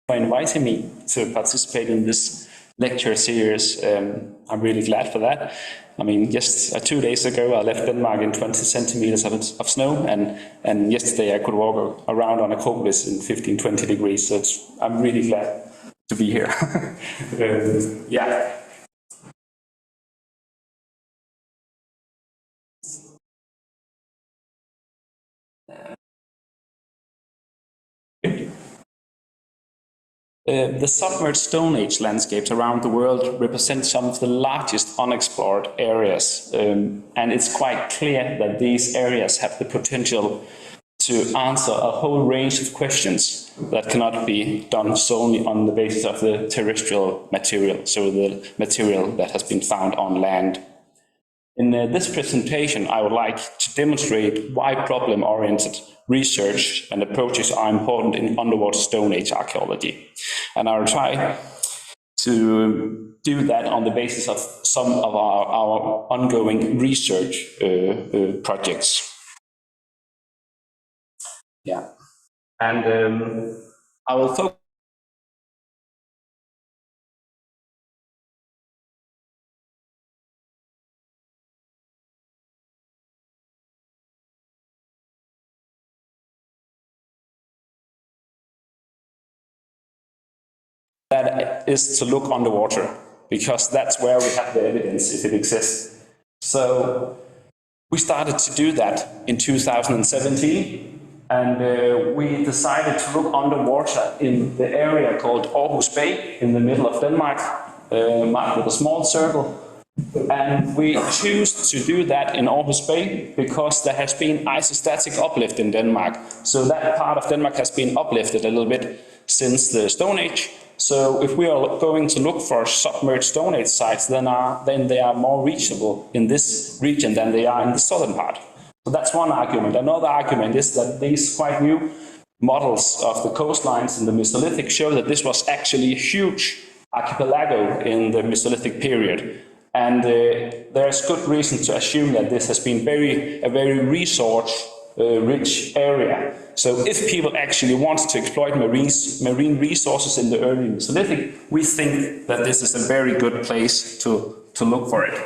for inviting me to participate in this lecture series. I'm really glad for that. I mean, just 2 days ago, I left Denmark in 20 centimeters of snow, and yesterday I could walk around on a coast in 15, 20 degrees. So I'm really glad to be here. Yeah. The submerged Stone Age landscapes around the world represent some of the largest unexplored areas, and it's quite clear that these areas have the potential to answer a whole range of questions that cannot be done solely on the basis of the terrestrial material, so the material that has been found on land. In this presentation, I would like to demonstrate why problem-oriented research and approaches are important in underwater Stone Age archaeology. And I will try to do that on the basis of some of our ongoing research projects. Yeah, and I will focus that is to look underwater, because that's where we have the evidence, if it exists. So we started to do that in 2017, and we decided to look underwater in the area called Aarhus Bay in the middle of Denmark, marked with a small circle. And we choose to do that in Aarhus Bay because there has been isostatic uplift in Denmark. So that part of Denmark has been uplifted a little bit since the Stone Age. So if we are going to look for submerged Stone Age sites, then they are more reachable in this region than they are in the southern part. So that's one argument. Another argument is that these quite new models of the coastlines in the Mesolithic show that this was actually a huge archipelago in the Mesolithic period. And there's good reason to assume that this has been a very resource-rich area. So if people actually want to exploit marine resources in the early Mesolithic, we think that this is a very good place to look for it.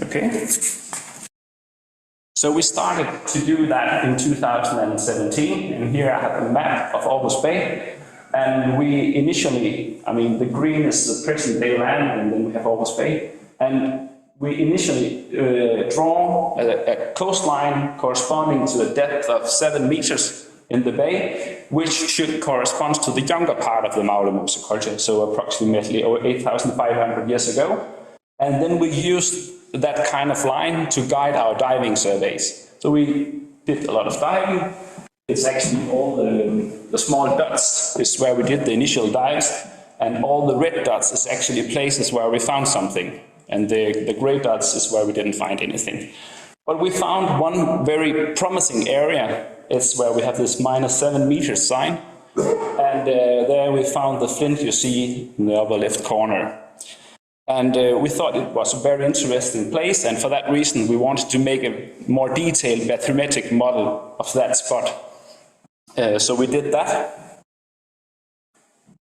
Okay. So we started to do that in 2017, and here I have a map of Aarhus Bay. And we initially, I mean, the green is the present day land, and then we have Aarhus Bay. And we initially draw a coastline corresponding to a depth of 7 meters in the bay, which should correspond to the younger part of the Maglemose culture, so approximately 8,500 years ago. And then we used that kind of line to guide our diving surveys. So we did a lot of diving. It's actually all the small dots is where we did the initial dives, and all the red dots is actually places where we found something, and the gray dots is where we didn't find anything. But we found one very promising area. It's where we have this -7 meters sign, and there we found the flint you see in the upper left corner. And we thought it was a very interesting place, and for that reason we wanted to make a more detailed bathymetric model of that spot. So we did that.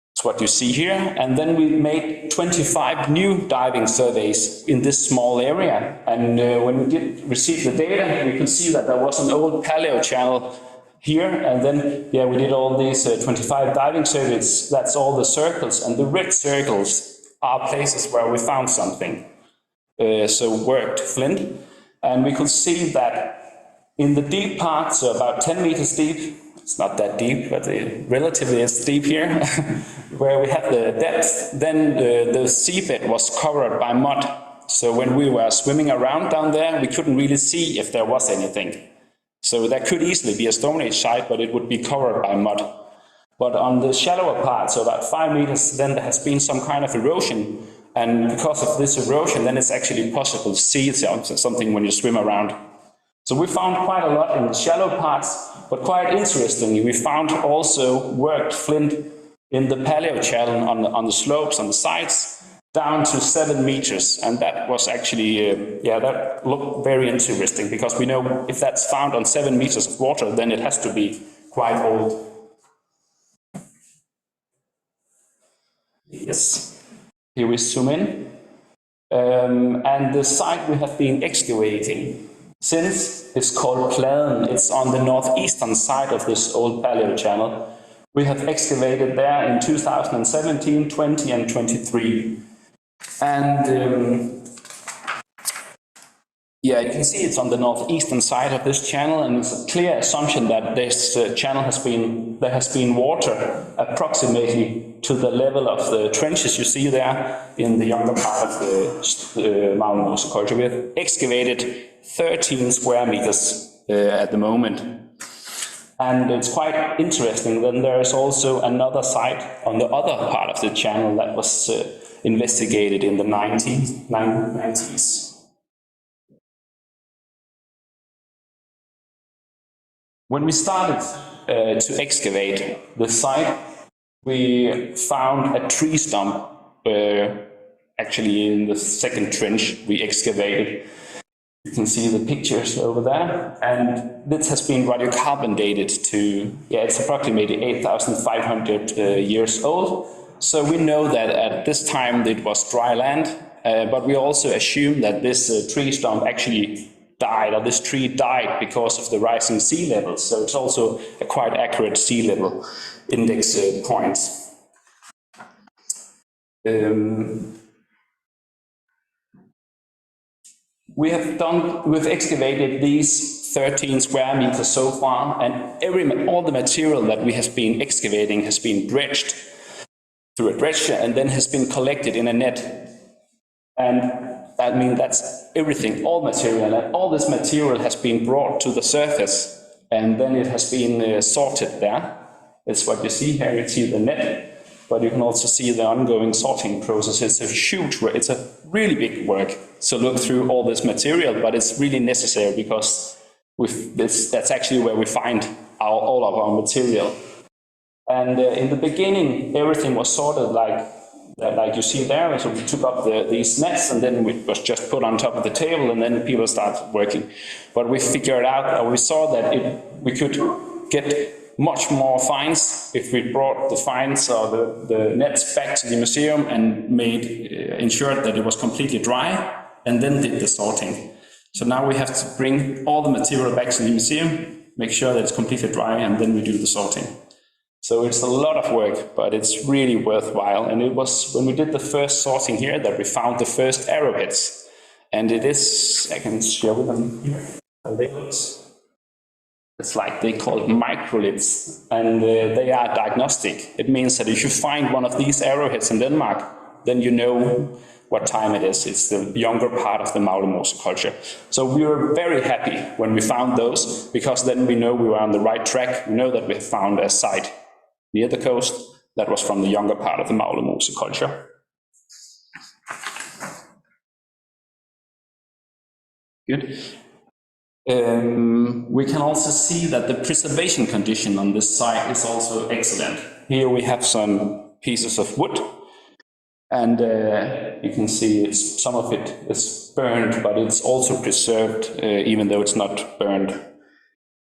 That's what you see here. And then we made 25 new diving surveys in this small area. And when we did receive the data, we could see that there was an old paleo channel here. And then, yeah, we did all these 25 diving surveys. That's all the circles. And the red circles are places where we found something. So worked flint. And we could see that in the deep part, so about 10 meters deep, it's not that deep, but relatively it's deep here, where we have the depth, then the seabed was covered by mud. So when we were swimming around down there, we couldn't really see if there was anything. So there could easily be a Stone Age site, but it would be covered by mud. But on the shallower part, so about 5 meters, then there has been some kind of erosion. And because of this erosion, then it's actually possible to see something when you swim around. So we found quite a lot in the shallow parts, but quite interestingly, we found also worked flint in the paleo channel on the slopes, on the sides. down to 7 meters. And that was actually, that looked very interesting, because we know if that's found on 7 meters of water, then it has to be quite old. Yes, here we zoom in. And the site we have been excavating since is called Pladen. It's on the northeastern side of this old paleo channel. We have excavated there in 2017, 20 and 23. And you can see it's on the northeastern side of this channel, and it's a clear assumption that this channel there has been water approximately to the level of the trenches you see there in the younger part of the Maglemose culture. We have excavated 13 square meters at the moment. And it's quite interesting. Then there is also another site on the other part of the channel that was investigated in the 1990s. When we started to excavate the site, we found a tree stump, actually in the second trench we excavated. You can see the pictures over there, and this has been radiocarbon dated to, it's approximately 8,500 years old. So we know that at this time it was dry land, but we also assume that this tree stump actually died, or this tree died because of the rising sea level. So it's also a quite accurate sea level index point. We've excavated these 13 square meters so far, and all the material that we have been excavating has been dredged through a dredger and then has been collected in a net. And that means that's everything, all material, and all this material has been brought to the surface, and then it has been sorted there. That's what you see here. You see the net, but you can also see the ongoing sorting process. It's a huge work. It's a really big work to look through all this material, but it's really necessary, because that's actually where we find all of our material. And in the beginning, everything was sorted like you see there. So we took up these nets, and then it was just put on top of the table, and then people started working. But we figured out, or we saw that we could get much more finds if we brought the finds or the nets back to the museum and ensured that it was completely dry, and then did the sorting. So now we have to bring all the material back to the museum, make sure that it's completely dry, and then we do the sorting. So it's a lot of work, but it's really worthwhile. And it was when we did the first sorting here that we found the first arrowheads. And it is, I can show them here. It's like they call it microliths, and they are diagnostic. It means that if you find one of these arrowheads in Denmark, then you know what time it is. It's the younger part of the Maglemose culture. So we were very happy when we found those, because then we know we were on the right track. We know that we found a site near the coast that was from the younger part of the Maglemose culture. Good. We can also see that the preservation condition on this site is also excellent. Here we have some pieces of wood, and you can see some of it is burned, but it's also preserved, even though it's not burned.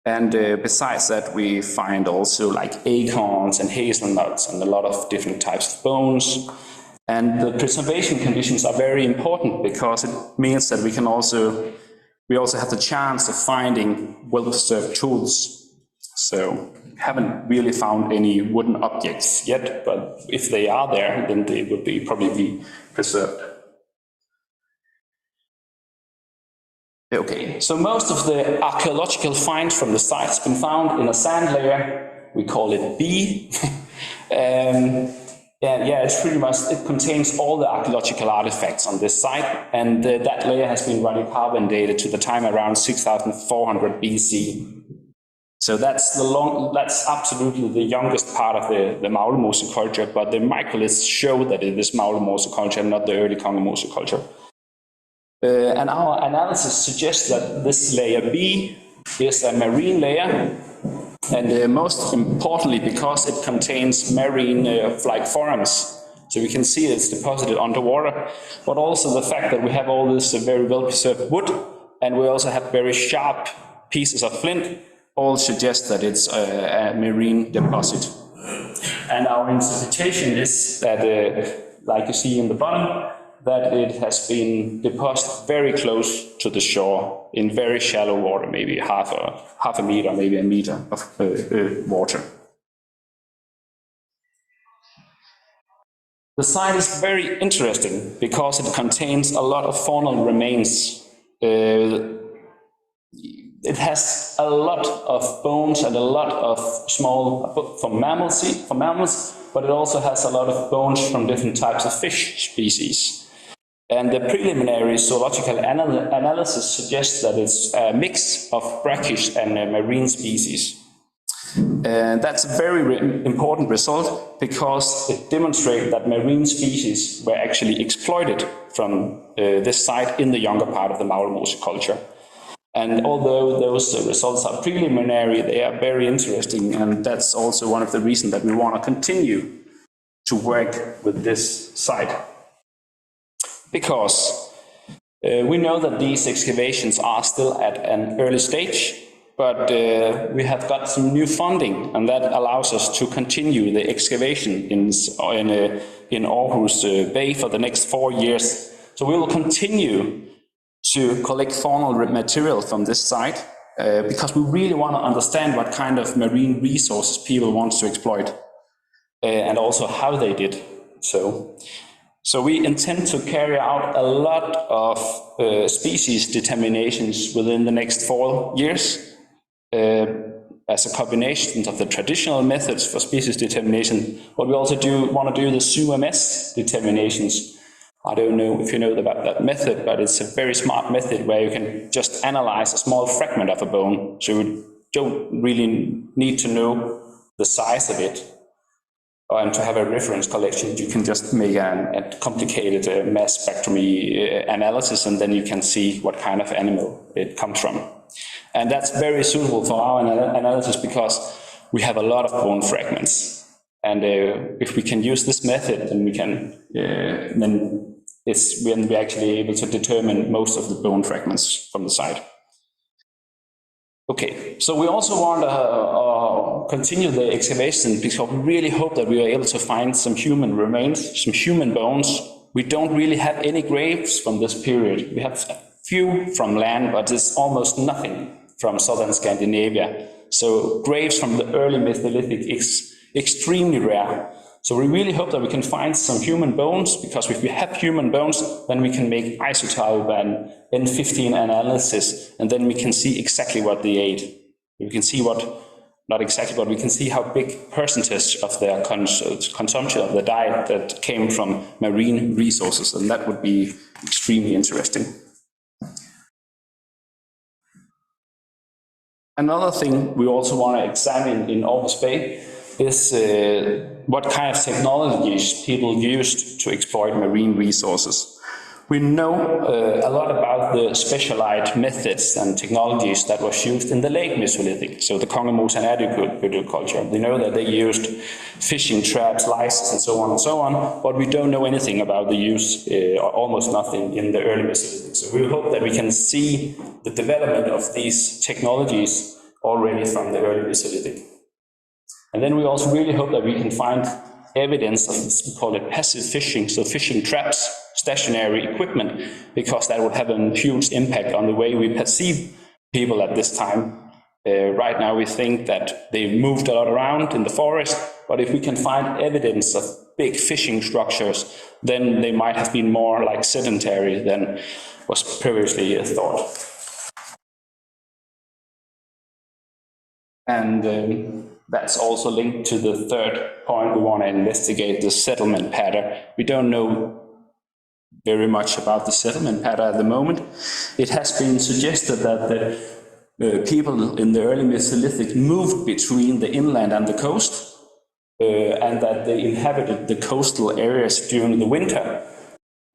And besides that, we find also like acorns and hazelnuts and a lot of different types of bones. And the preservation conditions are very important, because it means that we also have the chance of finding well-preserved tools. So we haven't really found any wooden objects yet, but if they are there, then they would probably be preserved. Okay, so most of the archaeological finds from the site has been found in a sand layer. We call it B. It's pretty much, it contains all the archaeological artifacts on this site, and that layer has been radiocarbon dated to the time around 6,400 BC. So that's absolutely the youngest part of the Maglemose culture, but the microliths show that it is Maglemose culture, not the early Congamose culture. And our analysis suggests that this layer B is a marine layer, and most importantly, because it contains marine like forams. So we can see it's deposited underwater, but also the fact that we have all this very well-preserved wood, and we also have very sharp pieces of flint, all suggest that it's a marine deposit. And our interpretation is that, like you see in the bottom, that it has been deposited very close to the shore in very shallow water, maybe half a meter, maybe a meter of water. The site is very interesting because it contains a lot of faunal remains. It has a lot of bones and a lot of small, from mammals, but it also has a lot of bones from different types of fish species. And the preliminary zoological analysis suggests that it's a mix of brackish and marine species. And that's a very important result because it demonstrates that marine species were actually exploited from this site in the younger part of the Maglemose culture. And although those results are preliminary, they are very interesting, and that's also one of the reasons that we want to continue to work with this site. Because we know that these excavations are still at an early stage, but we have got some new funding, and that allows us to continue the excavation in Aarhus Bay for the next 4 years. So we will continue to collect faunal material from this site because we really want to understand what kind of marine resources people want to exploit and also how they did so. So we intend to carry out a lot of species determinations within the next 4 years as a combination of the traditional methods for species determination, but we also want to do the SUMS determinations. I don't know if you know about that method, but it's a very smart method where you can just analyze a small fragment of a bone. So you don't really need to know the size of it. And to have a reference collection, you can just make a complicated mass spectrometry analysis, and then you can see what kind of animal it comes from. And that's very suitable for our analysis because we have a lot of bone fragments. And if we can use this method, then we can, then it's when we're actually able to determine most of the bone fragments from the site. Okay, so we also want to continue the excavation because we really hope that we are able to find some human remains, some human bones. We don't really have any graves from this period. We have a few from land, but it's almost nothing from southern Scandinavia. So graves from the early Mesolithic is extremely rare. So we really hope that we can find some human bones, because if we have human bones, then we can make isotope and N15 analysis, and then we can see exactly what they ate. We can see what, not exactly, but we can see how big percentage of their consumption of the diet that came from marine resources, and that would be extremely interesting. Another thing we also want to examine in Aarhus Bay is what kind of technologies people used to exploit marine resources. We know a lot about the specialized methods and technologies that was used in the late Mesolithic, so the Maglemose and agriculture. We know that they used fishing traps, lices, and so on, but we don't know anything about the use, or almost nothing, in the early Mesolithic. So we hope that we can see the development of these technologies already from the early Mesolithic. And then we also really hope that we can find evidence of this, we call it passive fishing, so fishing traps, stationary equipment, because that would have a huge impact on the way we perceive people at this time. Right now we think that they moved a lot around in the forest, but if we can find evidence of big fishing structures, then they might have been more like sedentary than was previously thought. And that's also linked to the third point we want to investigate, the settlement pattern. We don't know very much about the settlement pattern at the moment. It has been suggested that the people in the early Mesolithic moved between the inland and the coast, and that they inhabited the coastal areas during the winter,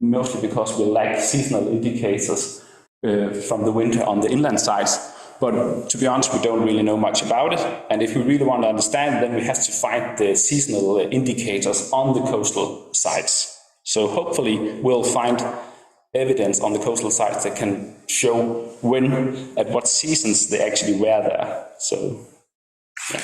mostly because we lack seasonal indicators. from the winter on the inland sides. But to be honest, we don't really know much about it. And if we really want to understand, then we have to find the seasonal indicators on the coastal sites. So hopefully we'll find evidence on the coastal sites that can show when, at what seasons they actually were there. So, yeah.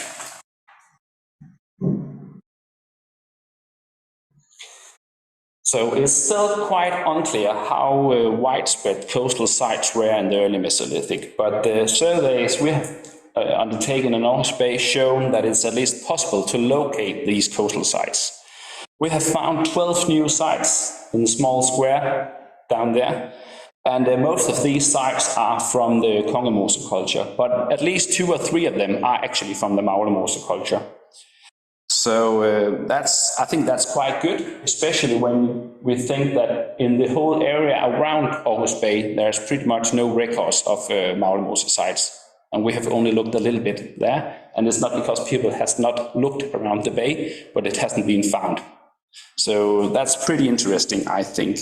So it's still quite unclear how widespread coastal sites were in the early Mesolithic, but the surveys we have undertaken in Aarhus Bay shown that it's at least possible to locate these coastal sites. We have found 12 new sites in the small square down there, and most of these sites are from the Maglemose culture, but at least 2 or 3 of them are actually from the Maglemose culture. So I think that's quite good, especially when we think that in the whole area around Aarhus Bay, there's pretty much no records of Maglemose sites. And we have only looked a little bit there. And it's not because people has not looked around the bay, but it hasn't been found. So that's pretty interesting, I think.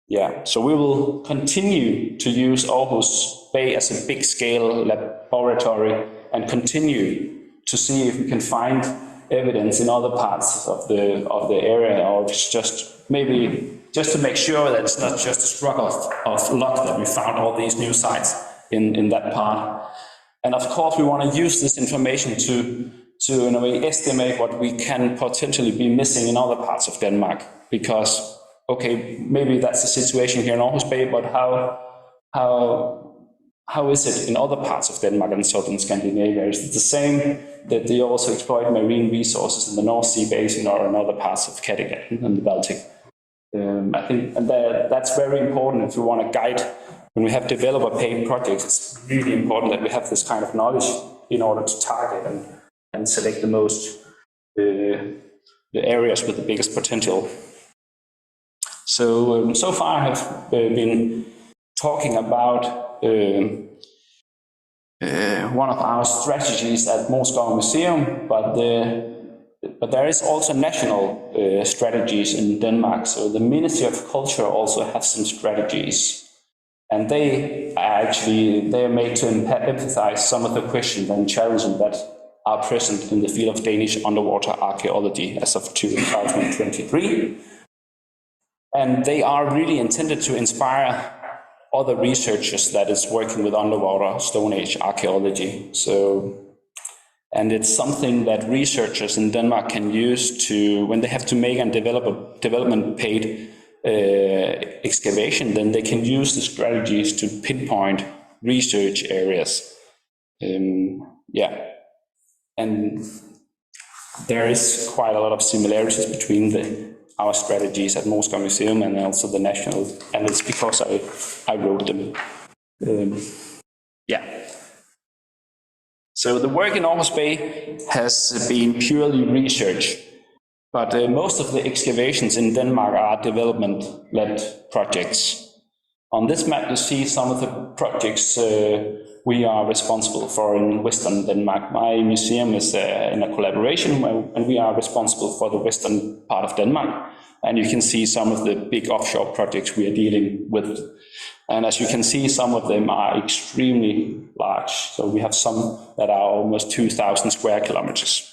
Yeah, so we will continue to use Aarhus Bay as a big scale laboratory and continue to see if we can find evidence in other parts of the area, or just maybe just to make sure that it's not just a stroke of luck that we found all these new sites in that part. And of course, we want to use this information to in a way estimate what we can potentially be missing in other parts of Denmark. Because okay, maybe that's the situation here in Aarhus Bay, but how is it in other parts of Denmark and southern Scandinavia? Is it the same that they also exploit marine resources in the North Sea basin or in other parts of Kattegat and the Baltic? I think that's very important if we want to guide. When we have developer-paid projects, it's really important that we have this kind of knowledge in order to target and select the most, the areas with the biggest potential. So, so far I have been talking about one of our strategies at Moe Museum, but there is also national strategies in Denmark. So the Ministry of Culture also has some strategies, and they are made to emphasize some of the questions and challenges that are present in the field of Danish underwater archaeology as of 2023. And they are really intended to inspire other researchers that is working with underwater Stone Age archaeology. And it's something that researchers in Denmark can use to, when they have to make and develop a development-paid excavation, then they can use the strategies to pinpoint research areas. Yeah, and there is quite a lot of similarities between our strategies at Moe Museum and also the national, and it's because I wrote them. Yeah. So the work in Aarhus Bay has been purely research, but most of the excavations in Denmark are development-led projects. On this map, you see some of the projects we are responsible for in Western Denmark. My museum is in a collaboration and we are responsible for the western part of Denmark. And you can see some of the big offshore projects we are dealing with. And as you can see, some of them are extremely large. So we have some that are almost 2,000 square kilometers.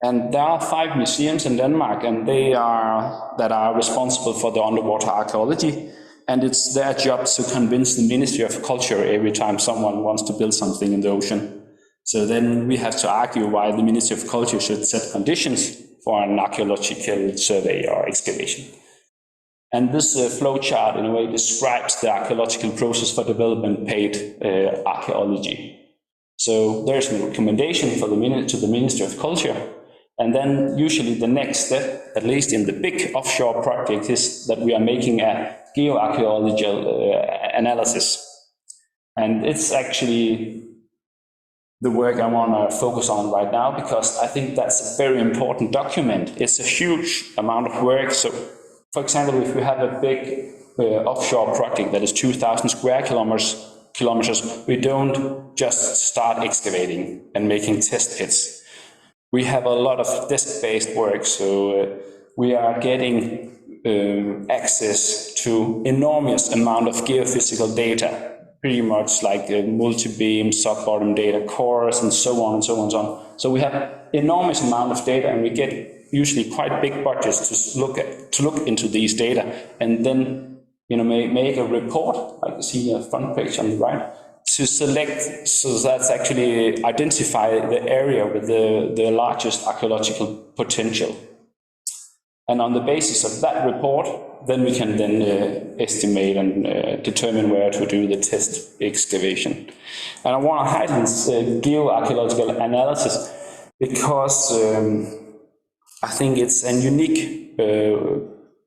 And there are 5 museums in Denmark, and that are responsible for the underwater archaeology. And it's their job to convince the Ministry of Culture every time someone wants to build something in the ocean. So then we have to argue why the Ministry of Culture should set conditions for an archaeological survey or excavation. And this flowchart in a way describes the archaeological process for development-paid archaeology. So there's a recommendation for to the Ministry of Culture. And then usually the next step, at least in the big offshore project, is that we are making a geoarchaeological analysis. And it's actually the work I want to focus on right now, because I think that's a very important document. It's a huge amount of work. So, for example, if we have a big offshore project that is 2,000 square kilometers, we don't just start excavating and making test pits. We have a lot of desk-based work, so we are getting access to enormous amount of geophysical data, pretty much like multi-beam, sub-bottom data, cores, and so on and so on and so on. So we have enormous amount of data, and we get usually quite big budgets to look into these data, and then make a report, like you see a front page on the right, to select. So that's actually identify the area with the largest archaeological potential. And on the basis of that report, then we can then estimate and determine where to do the test excavation. And I want to highlight this geoarchaeological analysis because I think it's a unique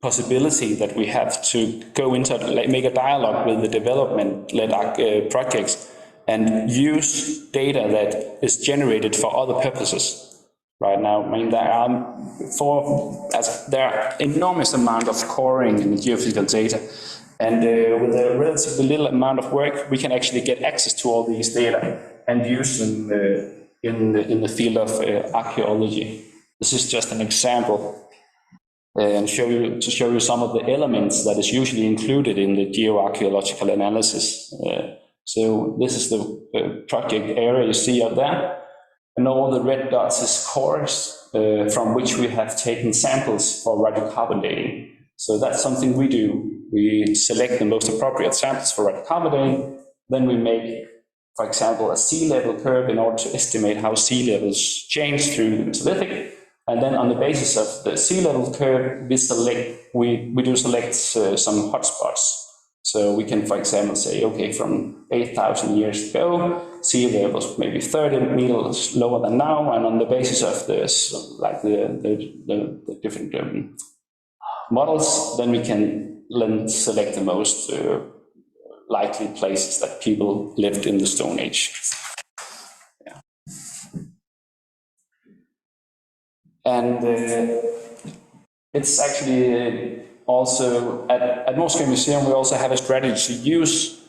possibility that we have to go into, make a dialogue with the development-led projects and use data that is generated for other purposes. Right now, I mean, there are enormous amount of coring and geophysical data, and with a relatively little amount of work, we can actually get access to all these data and use them in the field of archaeology. This is just an example, and to show you some of the elements that is usually included in the geoarchaeological analysis. So this is the project area you see up there. And all the red dots is cores from which we have taken samples for radiocarbon dating. So that's something we do. We select the most appropriate samples for radiocarbon dating. Then we make, for example, a sea level curve in order to estimate how sea levels change through the Mesolithic. And then on the basis of the sea level curve, we do select some hotspots. So we can, for example, say, okay, from 8,000 years ago, sea level was maybe 30 meters lower than now, and on the basis of this, like the different models, then we can select the most likely places that people lived in the Stone Age. Yeah. And it's actually also, at Moe Museum, we also have a strategy to use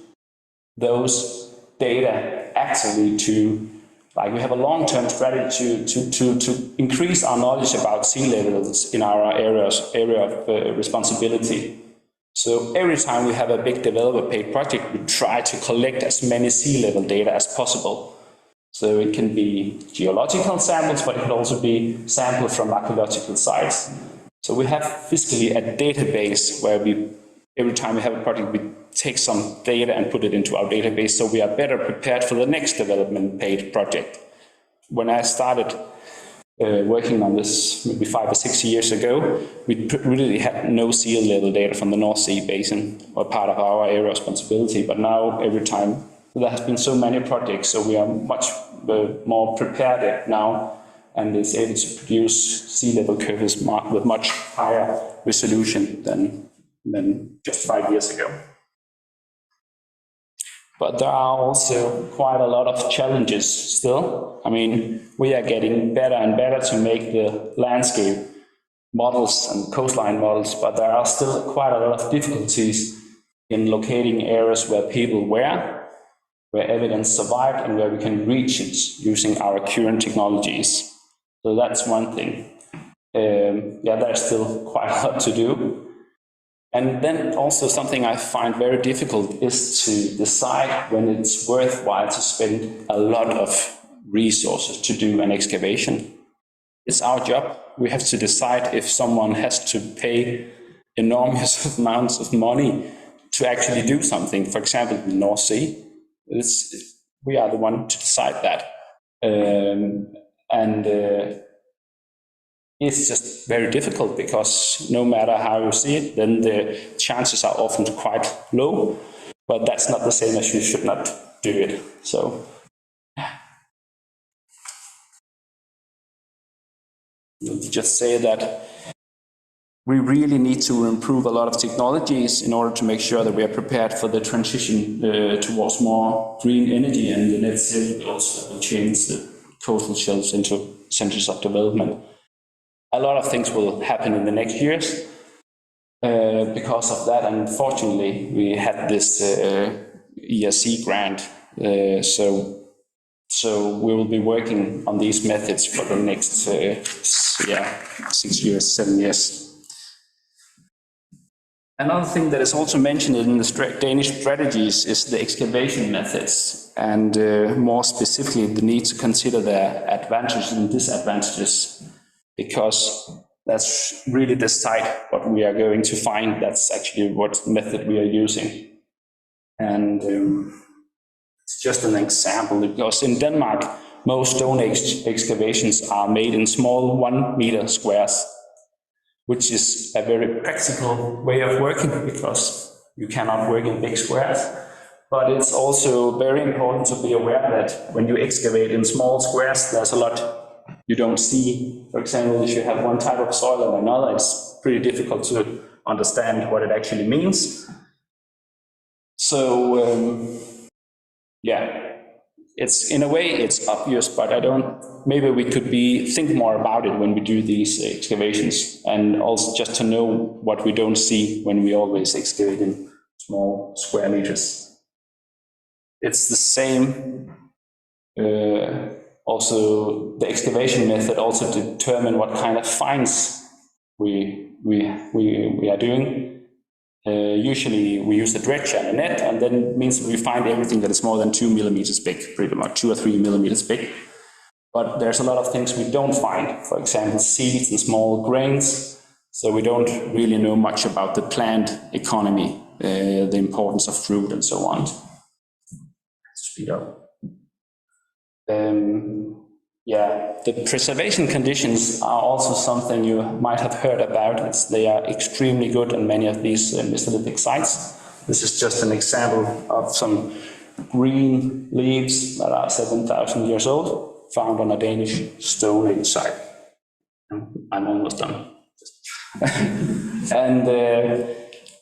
those data actively to, like we have a long-term strategy to increase our knowledge about sea levels in our area of responsibility. So every time we have a big developer-paid project, we try to collect as many sea level data as possible. So it can be geological samples, but it can also be samples from archaeological sites. So we have physically a database where every time we have a project, we take some data and put it into our database so we are better prepared for the next development paid project. When I started working on this maybe 5 or 6 years ago, we really had no sea level data from the North Sea basin or part of our area of responsibility. But now every time there has been so many projects, so we are much more prepared now, and is able to produce sea level curves with much higher resolution than just 5 years ago. But there are also quite a lot of challenges still. I mean, we are getting better and better to make the landscape models and coastline models, but there are still quite a lot of difficulties in locating areas where people were, where evidence survived, and where we can reach it using our current technologies. So that's one thing. Yeah, there's still quite a lot to do. And then also something I find very difficult is to decide when it's worthwhile to spend a lot of resources to do an excavation. It's our job. We have to decide if someone has to pay enormous amounts of money to actually do something. For example, in the North Sea, we are the one to decide that. It's just very difficult because no matter how you see it, then the chances are often quite low, but that's not the same as you should not do it. So just say that we really need to improve a lot of technologies in order to make sure that we are prepared for the transition towards more green energy, and the net zero goals will change the coastal shelves into centers of development. A lot of things will happen in the next years because of that. Unfortunately, we had this ERC grant, so we will be working on these methods for the next 6 years, 7 years. Another thing that is also mentioned in the Danish strategies is the excavation methods, and more specifically the need to consider their advantages and disadvantages, because that's really decide what we are going to find. That's actually what method we are using. And it's just an example, because in Denmark, most stone excavations are made in small 1 meter squares, which is a very practical way of working because you cannot work in big squares. But it's also very important to be aware that when you excavate in small squares, there's a lot you don't see. For example, if you have one type of soil and another, it's pretty difficult to understand what it actually means. So, yeah. It's in a way it's obvious, but maybe we could think more about it when we do these excavations, and also just to know what we don't see when we always excavate in small square meters. It's the same, also the excavation method also determine what kind of finds we are doing. Usually we use a dredge and a net, and then it means we find everything that is more than 2 millimeters big, pretty much 2 or 3 millimeters big. But there's a lot of things we don't find, for example, seeds and small grains. So we don't really know much about the plant economy, the importance of fruit and so on. Speed up. Yeah, the preservation conditions are also something you might have heard about. They are extremely good on many of these Mesolithic sites. This is just an example of some green leaves that are 7,000 years old, found on a Danish Stone Age site. I'm almost done. And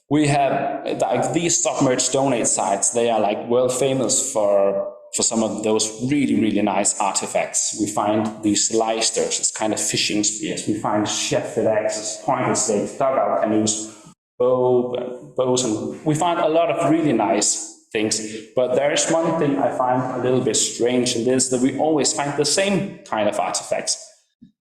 we have like these submerged Stone Age sites. They are like world famous for some of those really, really nice artifacts. We find these leisters, it's kind of fishing spears. We find shafted axes, pointed stakes, dugout canoes, bows, and we find a lot of really nice things. But there is one thing I find a little bit strange, and this is that we always find the same kind of artifacts.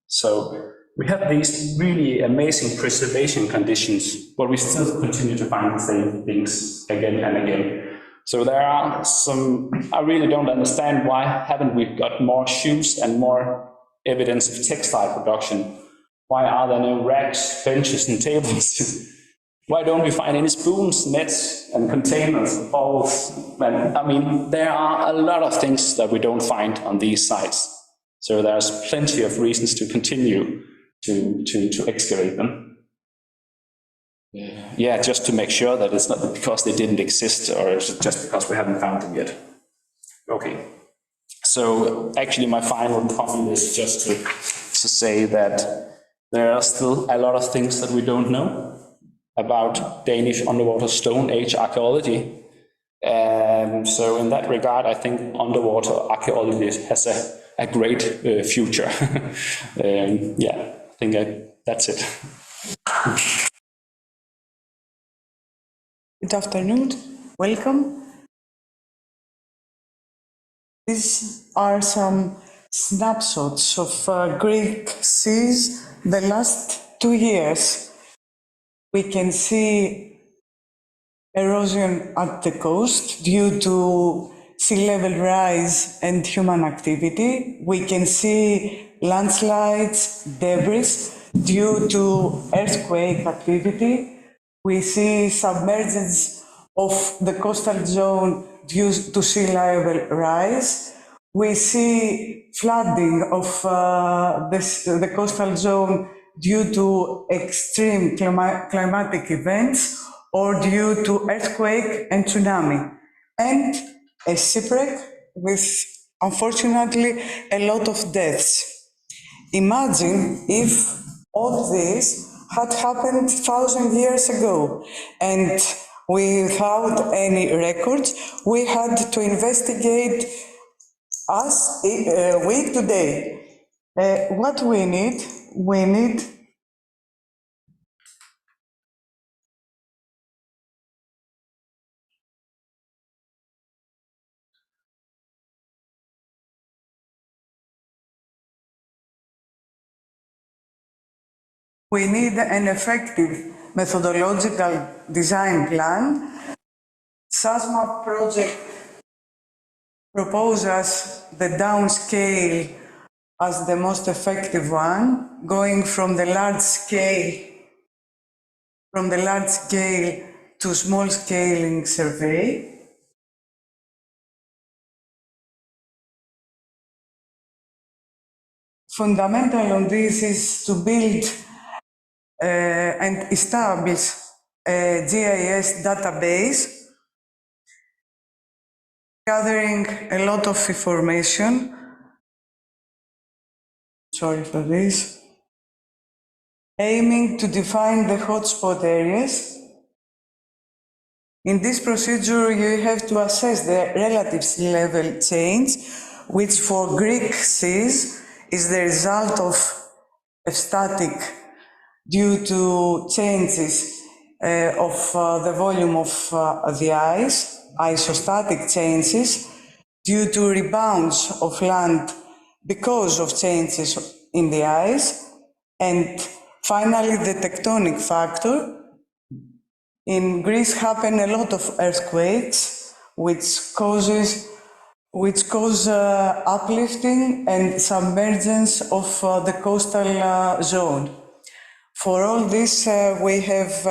So we have these really amazing preservation conditions, but we still continue to find the same things again and again. So there are some, I really don't understand why haven't we got more shoes and more evidence of textile production? Why are there no racks, benches and tables? Why don't we find any spoons, nets and containers, bowls? And, I mean, there are a lot of things that we don't find on these sites. So there's plenty of reasons to continue to excavate them. Yeah, just to make sure that it's not because they didn't exist or just because we haven't found them yet. Okay, so actually my final comment is just to say that there are still a lot of things that we don't know about Danish underwater Stone Age archaeology. So in that regard, I think underwater archaeology has a great future. Yeah, I think that's it. Good afternoon, welcome. These are some snapshots of Greek seas the last 2 years. We can see erosion at the coast due to sea level rise and human activity. We can see landslides, debris due to earthquake activity. We see submergence of the coastal zone due to sea level rise. We see flooding of the coastal zone due to extreme climatic events or due to earthquake and tsunami. And a shipwreck with, unfortunately, a lot of deaths. Imagine if all this had happened 1,000 years ago, and without any records, we had to investigate us, we today. What we need an effective methodological design plan. SASMA project proposes the downscale as the most effective one, going from the large scale to small scaling survey. Fundamental on this is to build and establish a GIS database gathering a lot of information. Sorry for this. Aiming to define the hotspot areas. In this procedure, you have to assess the relative sea level change, which for Greek seas is the result of a static due to changes of the volume of the ice, isostatic changes, due to rebounds of land because of changes in the ice, and finally the tectonic factor. In Greece happen a lot of earthquakes, which cause uplifting and submergence of the coastal zone. For all this, we have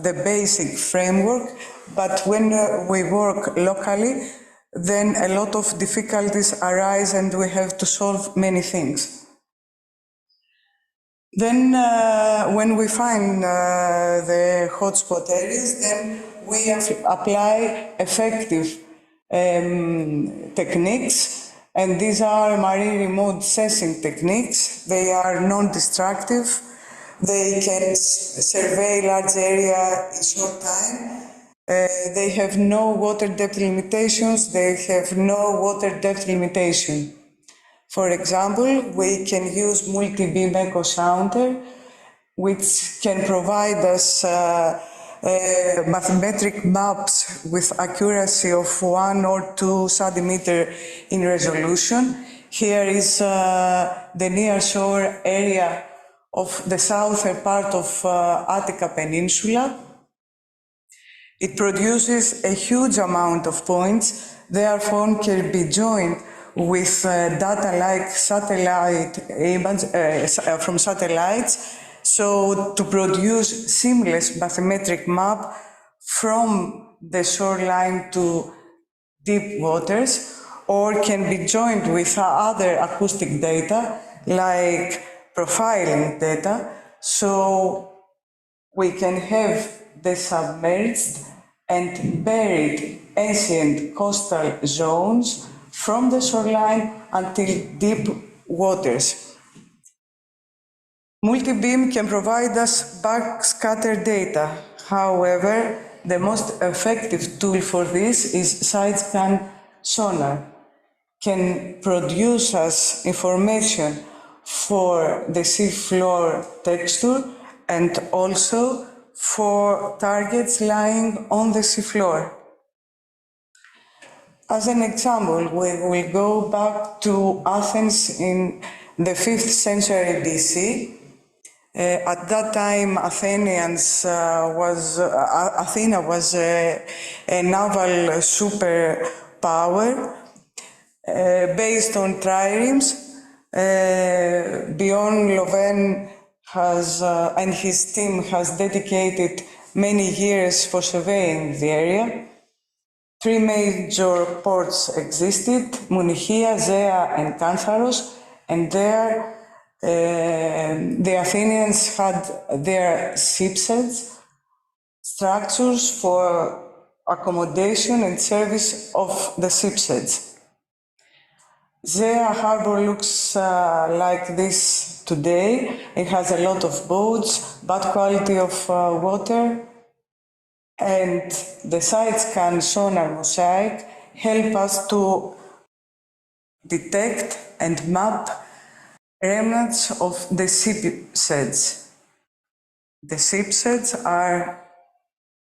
the basic framework, but when we work locally, then a lot of difficulties arise and we have to solve many things. Then, when we find the hotspot areas, then we apply effective techniques, and these are marine remote sensing techniques. They are non-destructive. They can survey large area in short time. They have no water depth limitations. They have no water depth limitation. For example, we can use multi-beam echo sounder, which can provide us mathematic maps with accuracy of 1 or 2 centimeters in resolution. Here is the near shore area of the southern part of Attica Peninsula. It produces a huge amount of points, therefore can be joined with data like satellite image from satellites, so to produce seamless bathymetric map from the shoreline to deep waters, or can be joined with other acoustic data like profiling data, so we can have the submerged and buried ancient coastal zones from the shoreline until deep waters. Multi-beam can provide us backscatter data. However, the most effective tool for this is side-scan sonar. Can produce us information for the seafloor texture and also for targets lying on the seafloor. As an example, we will go back to Athens in the 5th century BC. At that time, Athena was a naval superpower based on triremes. Bjorn Loven and his team has dedicated many years for surveying the area. 3 major ports existed, Munichia, Zea, and Kantharos, and there the Athenians had their shipsheads, structures for accommodation and service of the shipsheads. Zea harbor looks like this today. It has a lot of boats, bad quality of water, and the side-scan sonar mosaic help us to detect and map remnants of the shipsheads. The shipsheads are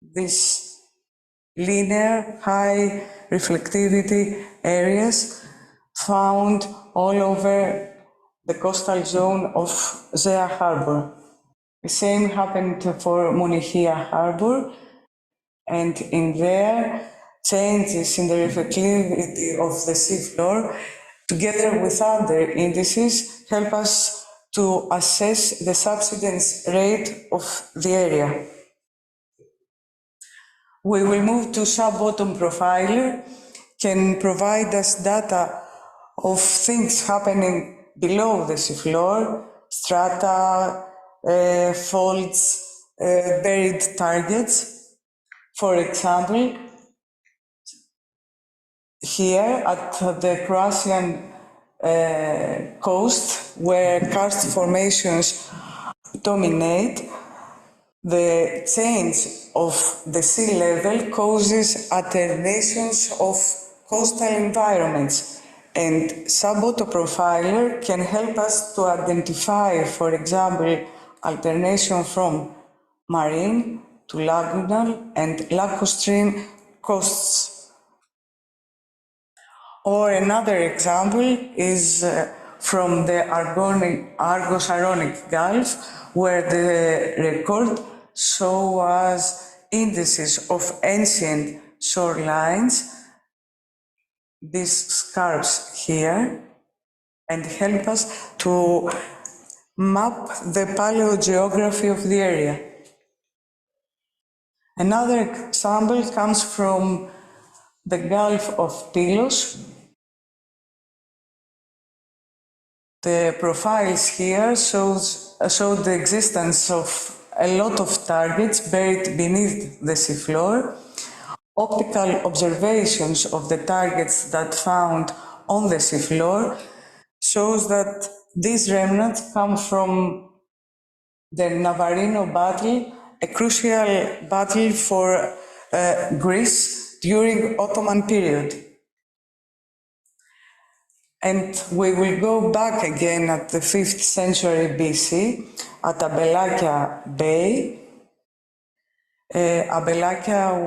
these linear, high reflectivity areas found all over the coastal zone of Zea Harbor. The same happened for Munihia Harbor, and in there, changes in the reflectivity of the seafloor, together with other indices, help us to assess the subsidence rate of the area. We will move to sub-bottom profiler, can provide us data of things happening below the seafloor, strata, faults, buried targets. For example, here at the Croatian coast, where karst formations dominate, the change of the sea level causes alternations of coastal environments, and sub-bottom profiler can help us to identify, for example, alternation from marine to lagunal and lacustrine coasts. Or another example is from the Argo-Saronic Gulf, where the record shows us indices of ancient shorelines, these scarps here, and help us to map the paleogeography of the area. Another example comes from the Gulf of Pylos. The profiles here show the existence of a lot of targets buried beneath the seafloor. Optical observations of the targets that found on the seafloor shows that these remnants come from the Navarino battle, a crucial battle for Greece during Ottoman period. And we will go back again at the 5th century BC at Abelakia Bay. Abelakia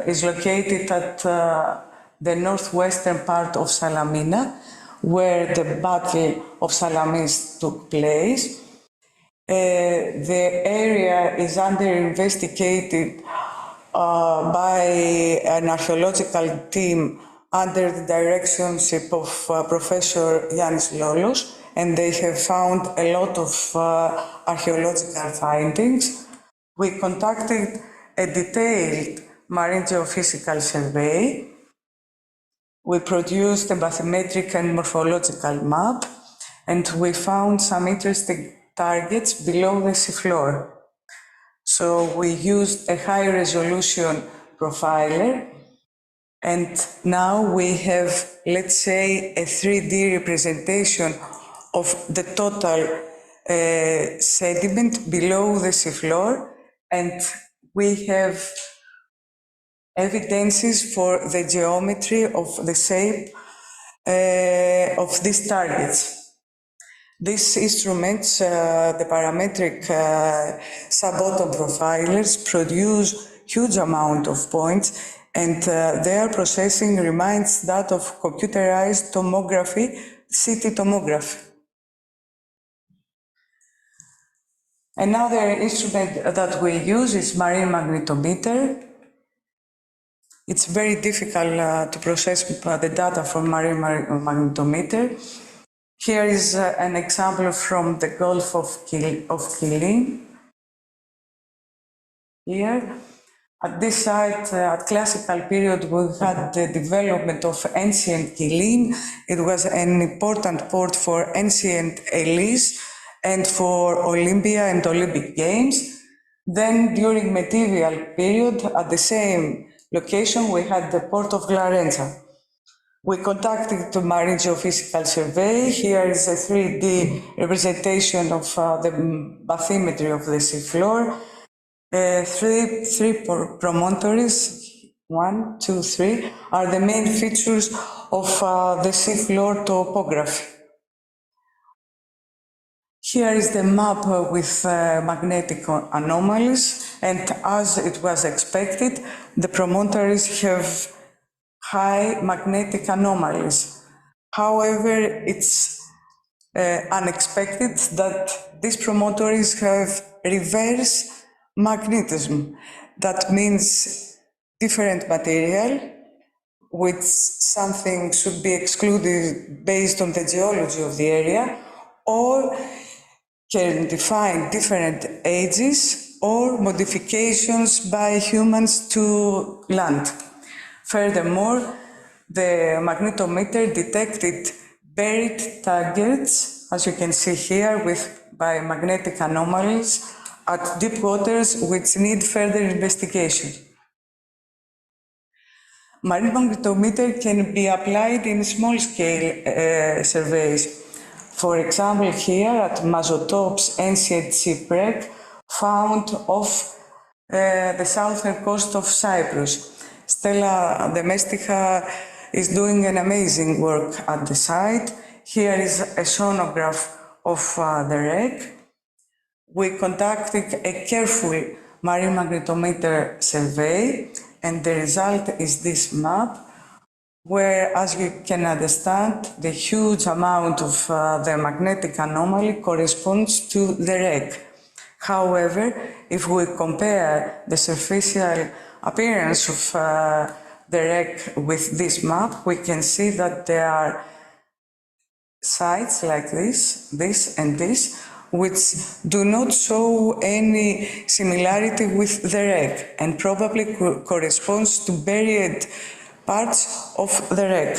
is located at the northwestern part of Salamina, where the Battle of Salamis took place. The area is under investigated by an archaeological team under the directorship of Professor Yannis Lolos, and they have found a lot of archaeological findings. We conducted a detailed marine geophysical survey. We produced a bathymetric and morphological map, and we found some interesting targets below the seafloor. So we used a high-resolution profiler, and now we have, let's say, a 3D representation of the total sediment below the seafloor, and we have evidences for the geometry of the shape of these targets. These instruments, the parametric sub-bottom profilers, produce huge amount of points, and their processing reminds that of computerized tomography, city tomography. Another instrument that we use is marine magnetometer. It's very difficult to process the data from marine magnetometer. Here is an example from the Gulf of Killeen. Here, at this site, at classical period, we had the development of ancient Killeen. It was an important port for ancient Elis and for Olympia and Olympic Games. Then, during medieval period, at the same location, we had the port of Glarenza. We conducted the marine geophysical survey. Here is a 3D representation of the bathymetry of the seafloor. Three promontories, 1, 2, 3, are the main features of the seafloor topography. Here is the map with magnetic anomalies, and as it was expected, the promontories have high magnetic anomalies. However, it's unexpected that these promontories have reverse magnetism. That means different material, which something should be excluded based on the geology of the area, or can define different ages or modifications by humans to land. Furthermore, the magnetometer detected buried targets, as you can see here, by magnetic anomalies at deep waters which need further investigation. Marine magnetometer can be applied in small-scale surveys. For example, here at Mazotop's ancient shipwreck found off the southern coast of Cyprus. Stella Domestica is doing an amazing work at the site. Here is a sonograph of the wreck. We conducted a careful marine magnetometer survey, and the result is this map, where, as you can understand, the huge amount of the magnetic anomaly corresponds to the wreck. However, if we compare the superficial appearance of the wreck with this map, we can see that there are sites like this and this, which do not show any similarity with the wreck and probably corresponds to buried parts of the wreck.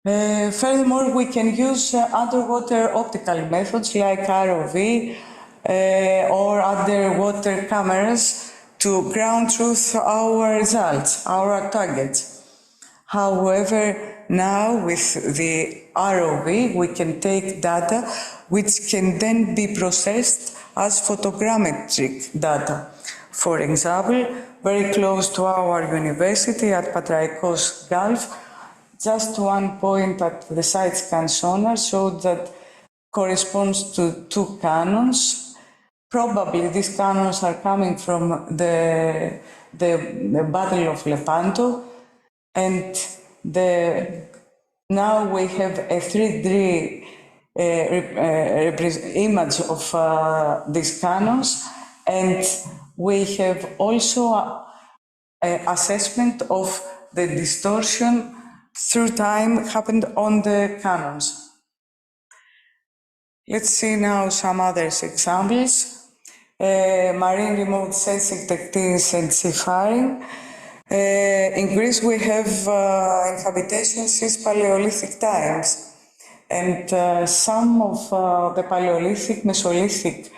Furthermore, we can use underwater optical methods like ROV or underwater cameras to ground truth our results, our targets. However, now with the ROV, we can take data which can then be processed as photogrammetric data. For example, very close to our university at Patraikos Gulf, just one point at the side scan sonar showed that corresponds to two cannons. Probably these cannons are coming from the Battle of Lepanto, and now we have a 3D image of these cannons, and we have also an assessment of the distortion through time happened on the cannons. Let's see now some other examples. Marine remote sensing techniques and seafaring. In Greece, we have inhabitation since Paleolithic times, and some of the Paleolithic, Mesolithic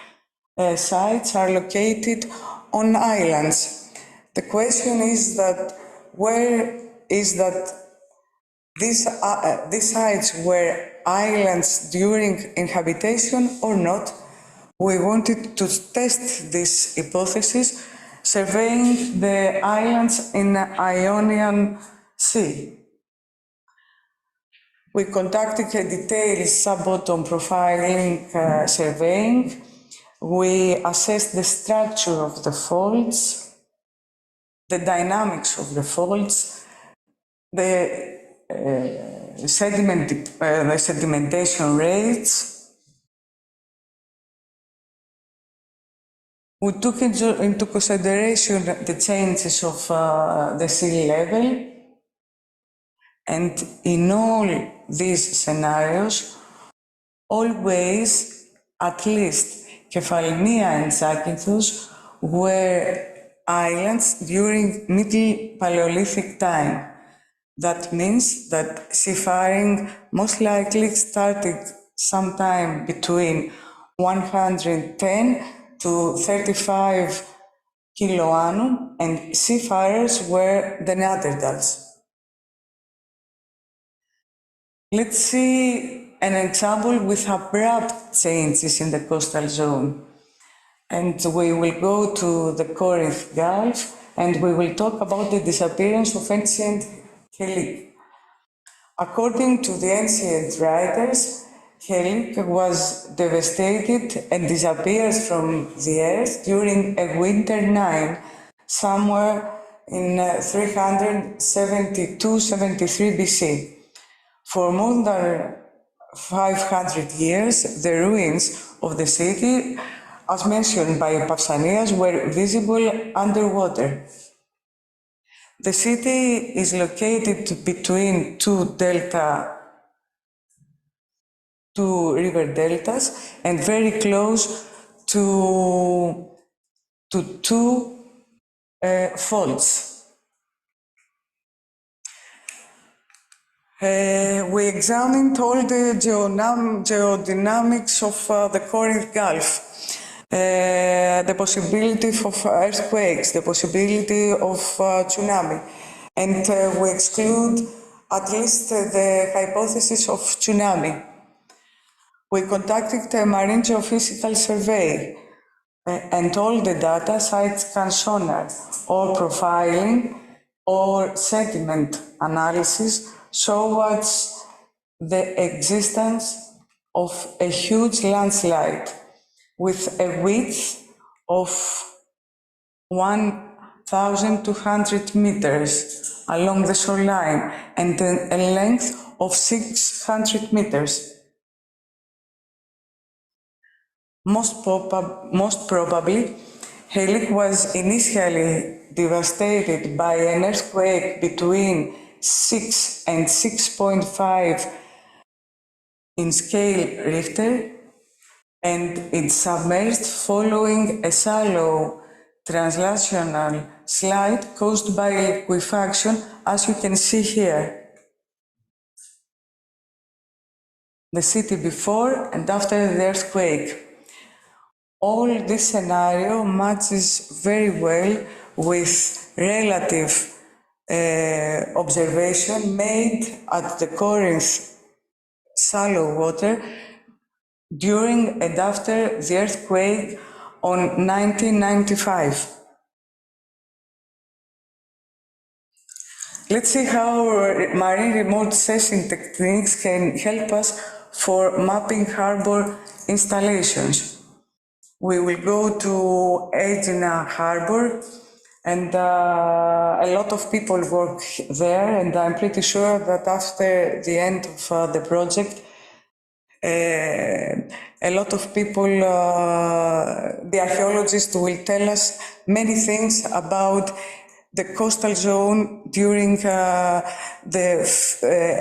sites are located on islands. The question is that where is that these sites were islands during inhabitation or not? We wanted to test this hypothesis surveying the islands in the Ionian Sea. We conducted a detailed sub-bottom profiling surveying. We assessed the structure of the faults, the dynamics of the faults, the sedimentation rates. We took into consideration the changes of the sea level, and in all these scenarios, always at least Kefalonia and Zakynthos were islands during Middle Paleolithic time. That means that seafaring most likely started sometime between 110 to 35 kilo annum, and seafarers were the Neanderthals. Let's see an example with abrupt changes in the coastal zone. And we will go to the Corinth Gulf, and we will talk about the disappearance of ancient Helic. According to the ancient writers, Helic was devastated and disappeared from the earth during a winter night, somewhere in 372-73 BC. For more than 500 years, the ruins of the city, as mentioned by Pausanias, were visible underwater. The city is located between two river deltas and very close to two faults. We examined all the geodynamics of the Corinth Gulf. The possibility of earthquakes, the possibility of tsunami, and we exclude at least the hypothesis of tsunami. We conducted a marine geophysical survey, and all the data, side-scan sonar, or profiling, or sediment analysis, show us the existence of a huge landslide with a width of 1,200 meters along the shoreline and a length of 600 meters. Most probably, Helik was initially devastated by an earthquake between 6 and 6.5 in scale Richter, and it submerged following a shallow translational slide caused by liquefaction, as you can see here. The city before and after the earthquake. All this scenario matches very well with relative observation made at the Corinth shallow water during and after the earthquake on 1995. Let's see how marine remote sensing techniques can help us for mapping harbor installations. We will go to Aegina Harbor, and a lot of people work there, and I'm pretty sure that after the end of the project, a lot of people, the archaeologists will tell us many things about the coastal zone during the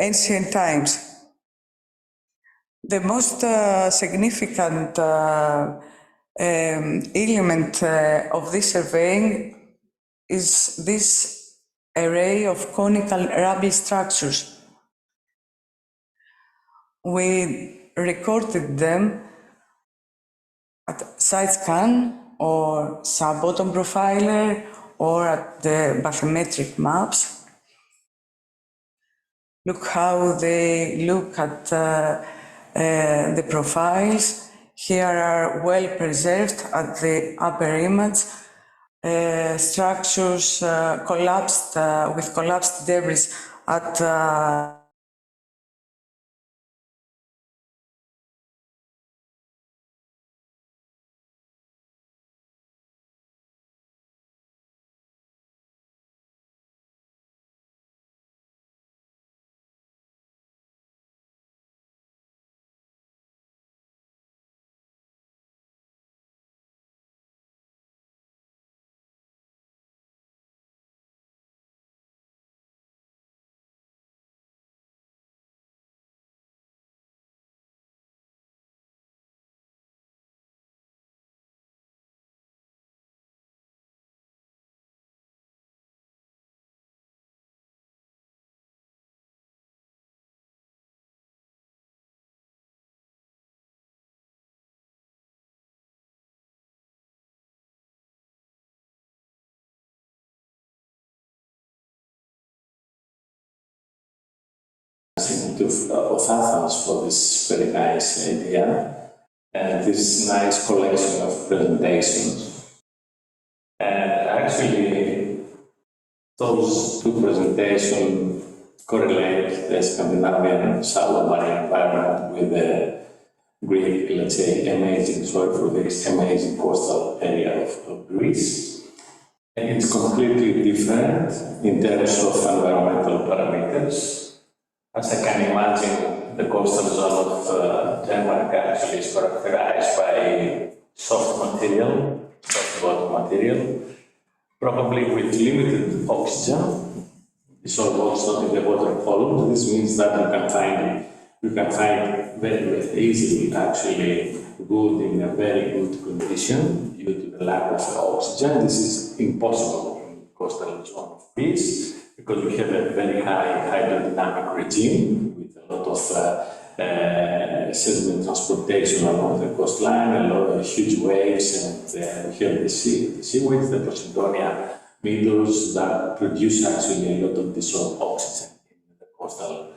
ancient times. The most significant element of this surveying is this array of conical rubble structures. We recorded them at side scan or sub-bottom profiler or at the bathymetric maps. Look how they look at the profiles. Here are well preserved at the upper image. Structures collapsed with collapsed debris at of Athens for this very nice idea and this nice collection of presentations. And actually, those two presentations correlate the Scandinavian shallow marine environment with the Greek, let's say, amazing, sorry for this, amazing coastal area of Greece. And it's completely different in terms of environmental parameters. As I can imagine, the coastal zone of Denmark actually is characterized by soft material, soft bottom material, probably with limited oxygen. So it's not in the water column. This means that you can find very easily actually wood in a very good condition due to the lack of oxygen. This is impossible in coastal zone of peace because we have a very high hydrodynamic regime with a lot of sediment transportation along the coastline, a lot of huge waves, and we have the seaweeds, the Posidonia meadows that produce actually a lot of dissolved oxygen in the coastal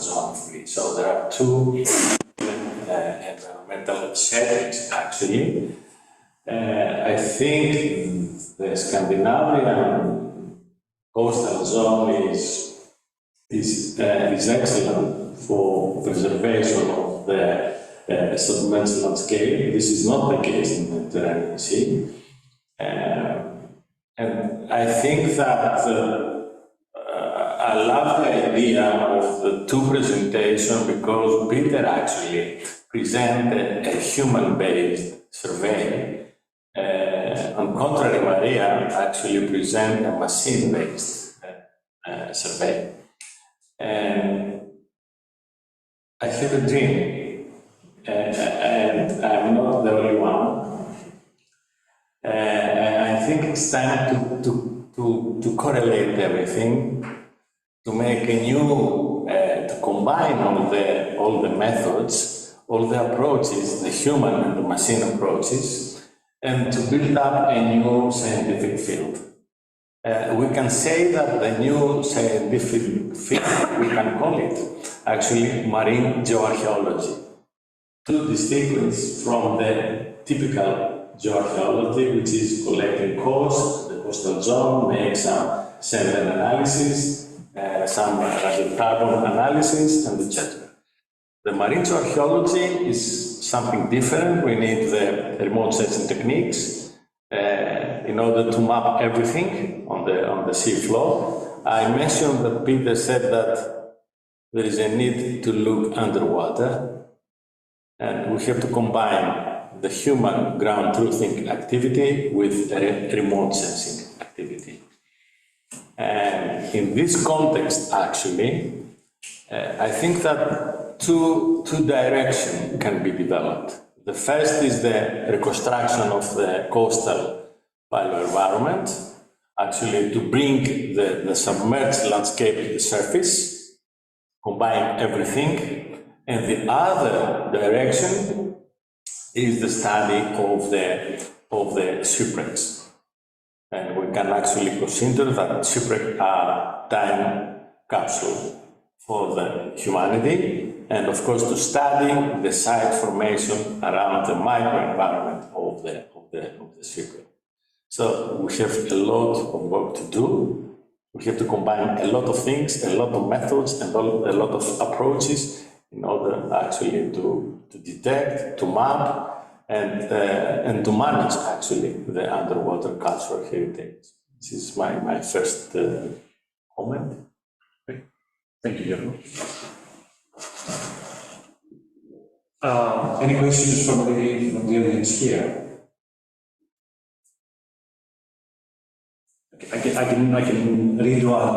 zone of Greece. So there are two environmental settings actually. I think the Scandinavian coastal zone is excellent for preservation of the submerged landscape. This is not the case in the Mediterranean Sea. And I think that I love the idea of the two presentations because Peter actually presented a human-based survey. On contrary, Maria actually presented a machine-based survey. And I have a dream, and I'm not the only one. I think it's time to correlate everything, to make a new, to combine all the methods, all the approaches, the human and the machine approaches, and to build up a new scientific field. We can say that the new scientific field, we can call it actually marine geoarchaeology. Two disciplines from the typical geoarchaeology, which is collecting the coastal zone, make some sediment analysis, some radiocarbon analysis, and etc. The marine geoarchaeology is something different. We need the remote sensing techniques in order to map everything on the sea floor. I mentioned that Peter said that there is a need to look underwater, and we have to combine the human ground truthing activity with remote sensing activity. And in this context, actually, I think that two directions can be developed. The first is the reconstruction of the coastal bioenvironment, actually to bring the submerged landscape to the surface, combine everything. And the other direction is the study of the shipwrecks. And we can actually consider that shipwrecks are time capsule for the humanity, and of course to study the site formation around the microenvironment of the shipwreck. So we have a lot of work to do. We have to combine a lot of things, a lot of methods, and a lot of approaches in order actually to detect, to map, and to manage actually the underwater cultural heritage. This is my first comment. Okay. Thank you, Geraga. Any questions from the audience here? Okay, I can read one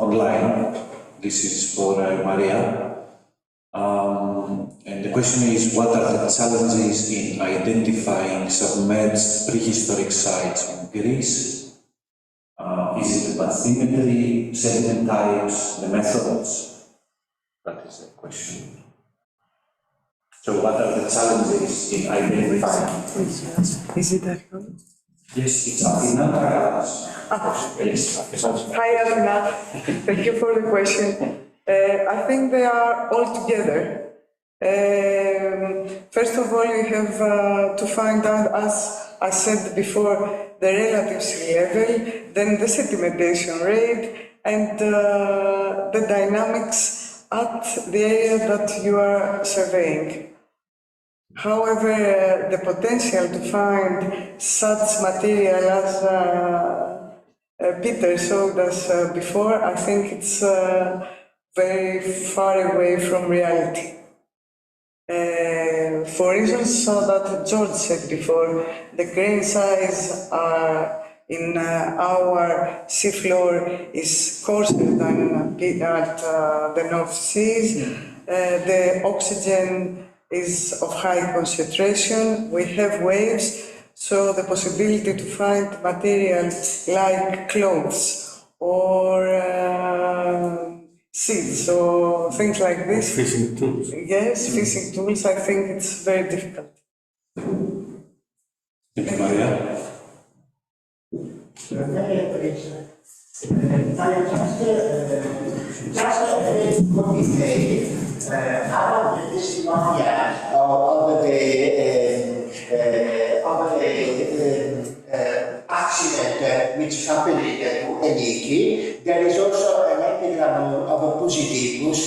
online. This is for Maria. And the question is, what are the challenges in identifying submerged prehistoric sites in Greece? Is it the bathymetry, sediment types, the methods? That is the question. So what are the challenges in identifying? Is it archaeology? Yes, it's Athena. Hi, Athena. Thank you for the question. I think they are all together. First of all, you have to find out, as I said before, the relative sea level, then the sedimentation rate, and the dynamics at the area that you are surveying. However, the potential to find such material as Peter showed us before, I think it's very far away from reality. For reasons that George said before, the grain size in our seafloor is coarser than at the North Seas. The oxygen is of high concentration. We have waves, so the possibility to find materials like clothes or seeds or things like this. Fishing tools. Yes, fishing tools, I think it's very difficult. Thank you, Maria. About the testimony of the accident which happened to Eniki. There is also an epigram of a Positivus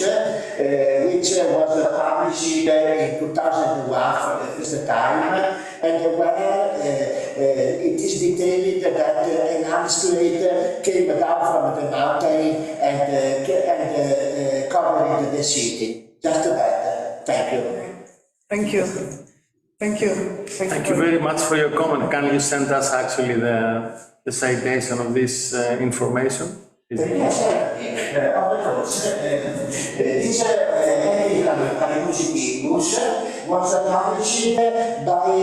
which was published in 2001 for the first time, and where it is detailed that an landslide came down from the mountain and covered the city. Just that. Thank you. Thank you. Thank you. Thank you very much for your comment. Can you send us actually the citation of this information? Yes, of course. This epigram by Positivus was published by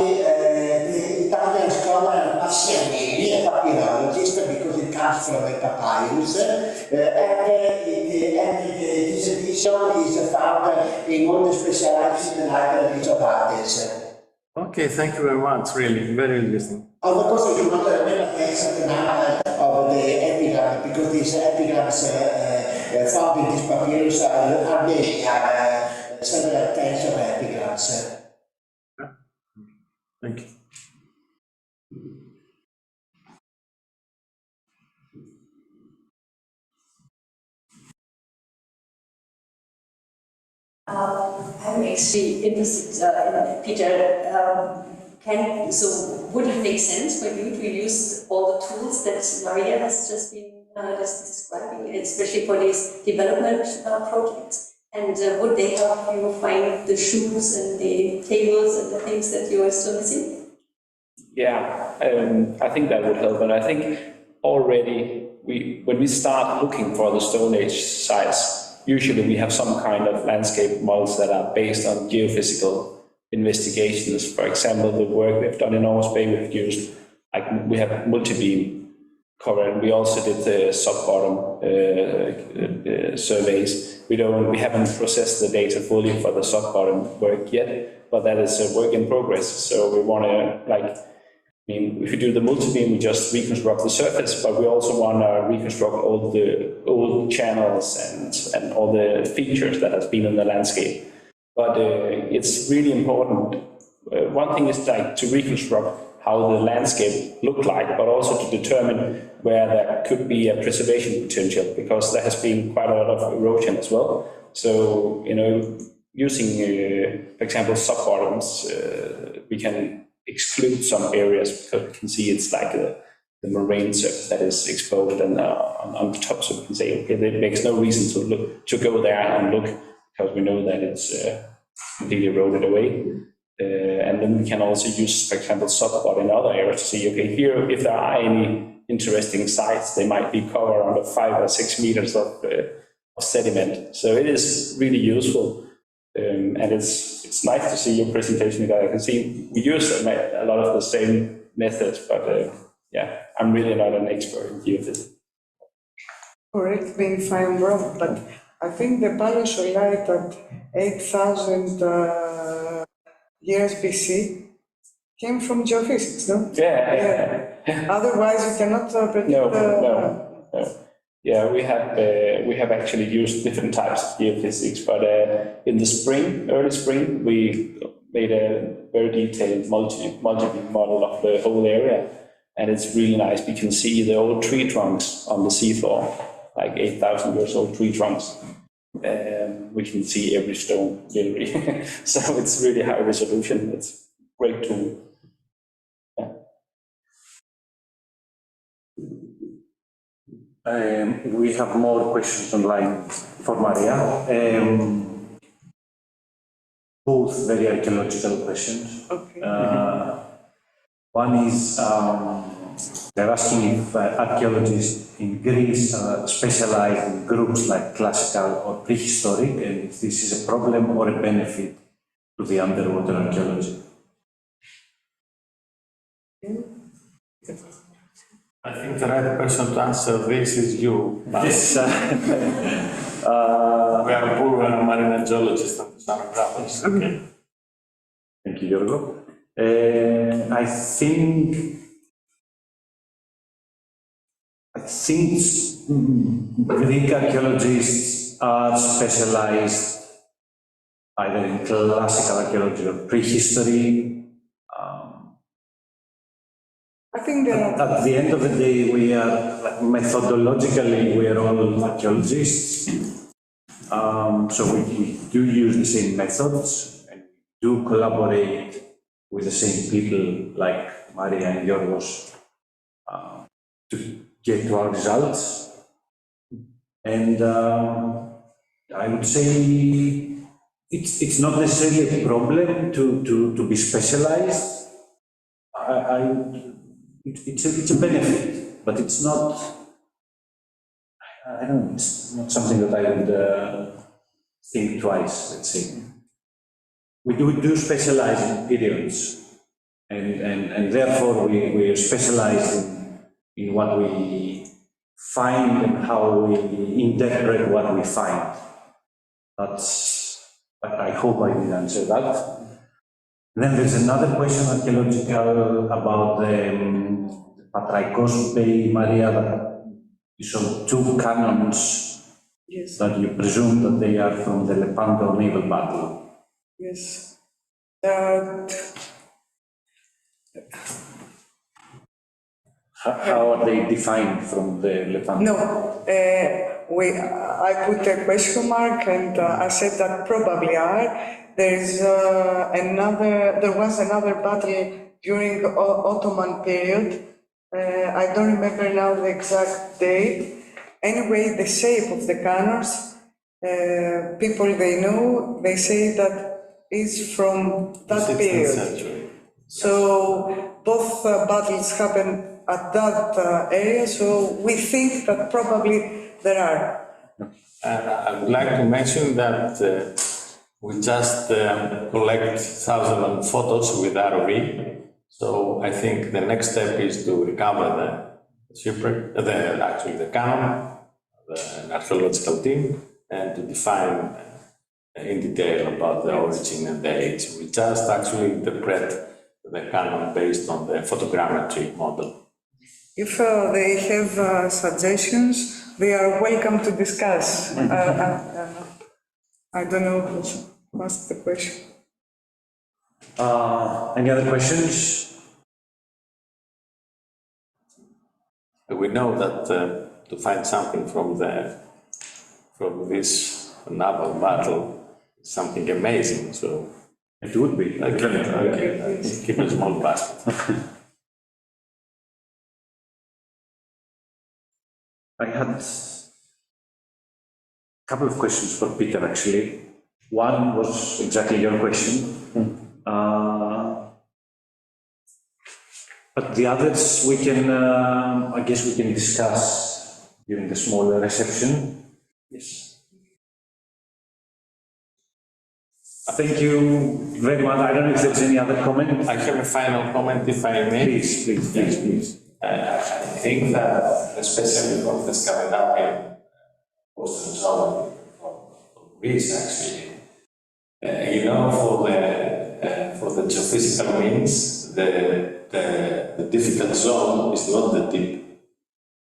the Italian scholar Passianini, a papyrologist, because it comes from a papyrus, and this edition is found in all the specialized libraries of Athens. Okay, thank you very much. Really, very interesting. Of course, you not remember the exact number of the epigram, because these epigrams found in this papyrus are many, several tens of epigrams. Thank you. I'm actually interested in Peter. Would it make sense for you to use all the tools that Maria has just been describing, especially for these development projects? And would they help you find the shoes and the tables and the things that you are still missing? Yeah, I think that would help. And I think already when we start looking for the Stone Age sites, usually we have some kind of landscape models that are based on geophysical investigations. For example, the work we've done in North Bay, we've used, we have multi-beam cover, and we also did the sub-bottom surveys. We haven't processed the data fully for the sub-bottom work yet, but that is a work in progress. So we want to, if you do the multi-beam, we just reconstruct the surface, but we also want to reconstruct all the old channels and all the features that has been in the landscape. But it's really important. One thing is to reconstruct how the landscape looked like, but also to determine where there could be a preservation potential, because there has been quite a lot of erosion as well. So, using, for example, sub-bottoms, we can exclude some areas because we can see it's like the moraine surface that is exposed and on the top, so we can say, okay, there makes no reason to go there and look, because we know that it's completely eroded away. And then we can also use, for example, sub-bottom in other areas to see, okay, here, if there are any interesting sites, they might be covered under 5 or 6 meters of sediment. So it is really useful. And it's nice to see your presentation. I can see we use a lot of the same methods, but yeah, I'm really not an expert in geophysics. Correct me if I'm wrong, but I think the paleosolite at 8,000 years BC came from geophysics, no? Yeah. Otherwise, you cannot predict. No. Yeah, we have actually used different types of geophysics, but in the early spring, we made a very detailed multi-beam model of the whole area, and it's really nice. We can see the old tree trunks on the seafloor, like 8,000 years old tree trunks. We can see every stone, literally. So it's really high resolution. It's a great tool. We have more questions online for Maria. Both very archaeological questions. Okay. One is they're asking if archaeologists in Greece specialize in groups like classical or prehistoric, and if this is a problem or a benefit to the underwater archaeology. I think the right person to answer this is you. Yes. We are poor marine geologists and oceanographers. Okay. Thank you, Giorgio. I think Greek archaeologists are specialized either in classical archaeology or prehistory. I think there are. At the end of the day, we are, like, methodologically, we are all archaeologists. So we do use the same methods and do collaborate with the same people like Maria and Yorgos to get to our results. And I would say it's not necessarily a problem to be specialized. It's a benefit, but it's not, I don't know, it's not something that I would think twice, let's say. We do specialize in periods, and therefore we are specialized in what we find and how we interpret what we find. I hope I did answer that. Then there's another question, archaeological, about the Patraikos Bay, Maria, that you saw two cannons. Yes. That you presume that they are from the Lepanto naval battle. Yes. There are. How are they defined from the Lepanto? No, I put a question mark and I said that probably are. There was another battle during the Ottoman period. I don't remember now the exact date. Anyway, the shape of the cannons, people they know, they say that is from that 16th period. century. So both battles happened at that area, so we think that probably there are. I would like to mention that we just collect thousands of photos with ROV. So I think the next step is to recover the shipwreck, the cannon, the archaeological team, and to define in detail about the origin and the age. We just actually interpret the canon based on the photogrammetry model. If they have suggestions, they are welcome to discuss. I don't know who asked the question. Any other questions? We know that to find something from this naval battle is something amazing. So it would be. Okay. Keep a small basket. I had a couple of questions for Peter, actually. One was exactly your question. But the others we can, I guess we can discuss during the smaller reception. Yes. Thank you very much. I don't know if there's any other comment. I have a final comment, if I may. Please. I think that, especially from the Scandinavian coastal zone, from Greece actually, for the geophysical means, the difficult zone is not the deep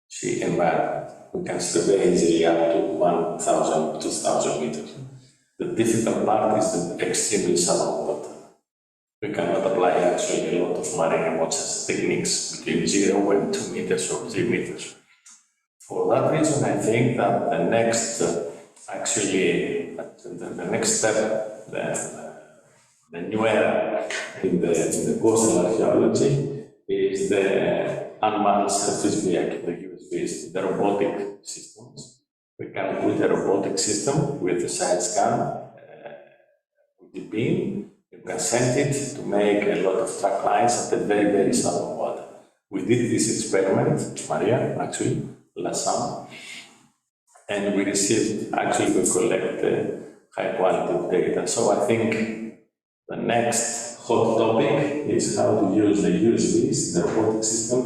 sea environment. We can survey easily up to 1,000, 2,000 meters. The difficult part is the extremely shallow water. We cannot apply actually a lot of marine watches techniques between 0 and 2 meters or 3 meters. For that reason, I think that the next, the next step, the new era in the coastal archaeology is the unmanned surface vehicle, the USVs, the robotic systems. We can put a robotic system with a side scan, with the beam. You can send it to make a lot of track lines at the very, very shallow water. We did this experiment, Maria, actually, last summer, and we received, actually, we collect high quality of data. So I think the next hot topic is how to use the USVs, the robotic system,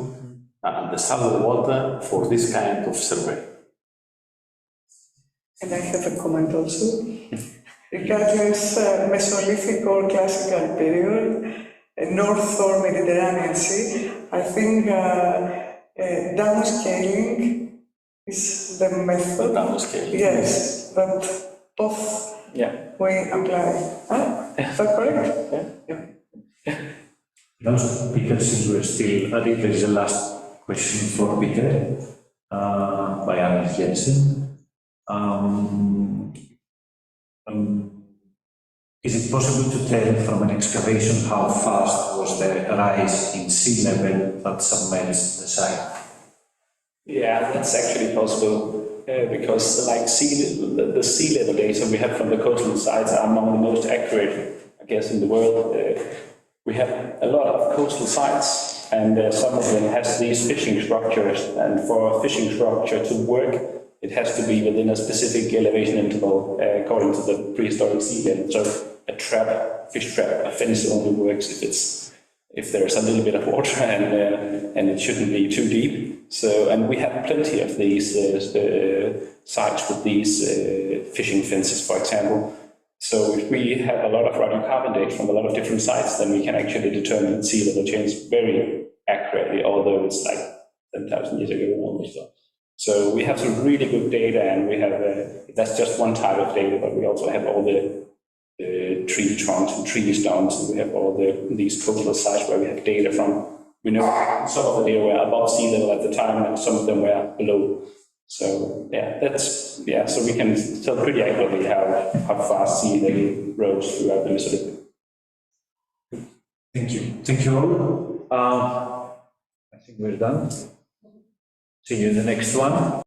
and the shallow water for this kind of survey. And I have a comment also. Regardless Mesolithic or classical period, North or Mediterranean Sea, I think downscaling is the method. Downscaling. Yes, that both we apply. Is that correct? Also, Peter, since we're still at it, there is a last question for Peter by Anna Jensen. Is it possible to tell from an excavation how fast was the rise in sea level that submerged the site? Yeah, that's actually possible because like the sea level data we have from the coastal sites are among the most accurate, I guess, in the world. We have a lot of coastal sites, and some of them has these fishing structures, and for a fishing structure to work, it has to be within a specific elevation interval according to the prehistoric sea level. So a trap, fish trap, a fence only works if there's a little bit of water and it shouldn't be too deep. So, and we have plenty of these sites with these fishing fences, for example. So if we have a lot of radiocarbon data from a lot of different sites, then we can actually determine sea level change very accurately, although it's like 10,000 years ago almost. So we have some really good data, and we have, that's just one type of data, but we also have all the tree trunks and tree stumps, and we have all these coastal sites where we have data from. We know some of the data were above sea level at the time, and some of them were below. So so we can tell pretty accurately how fast sea level rose throughout the Mesolithic. Thank you. Thank you all. I think we're done. See you in the next one.